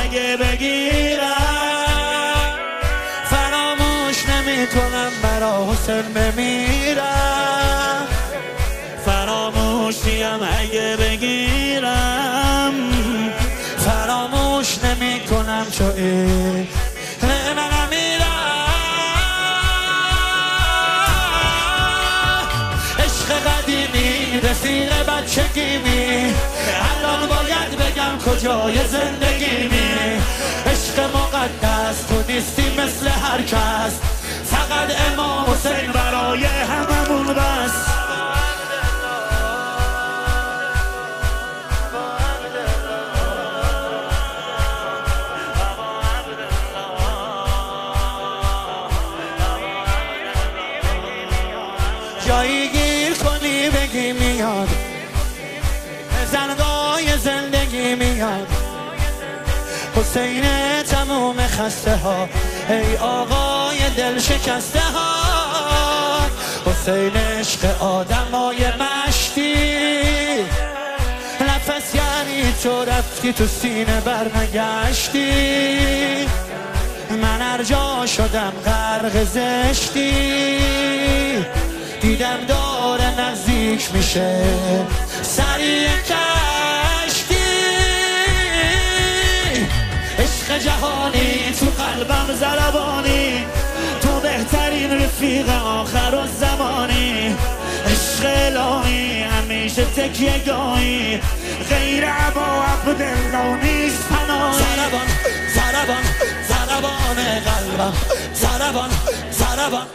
اگه بگیرم فراموش نمی کنم برا حسین بمیرم فراموشیم اگه بگیرم فراموش نمی کنم چو این من میرم عشق قدیمی رفیق بچگیمی الان باید بگم کجای زندگیمی عشق مقدس تو نیستی مثل هر کس فقط امام حسین برای هممون بس جایی گیر کنی بگی میاد زنگای زندگی میاد حسین تموم خسته ها ای آقای دل شکسته ها حسین عشق آدمای مشتی نفس یعنی تو رفتی تو سینه برنگشتی من هر جا شدم غرق زشتی دیدم داره نزدیک میشه سریع کشتی عشق جهانی تو قلبم ضربانی تو بهترین رفیق آخر و زمانی عشق الهی همیشه تکیه گاهی غیر ابا عبدالله نیست پناهی ضربان ضربان ضربان قلبم ضربان ضربان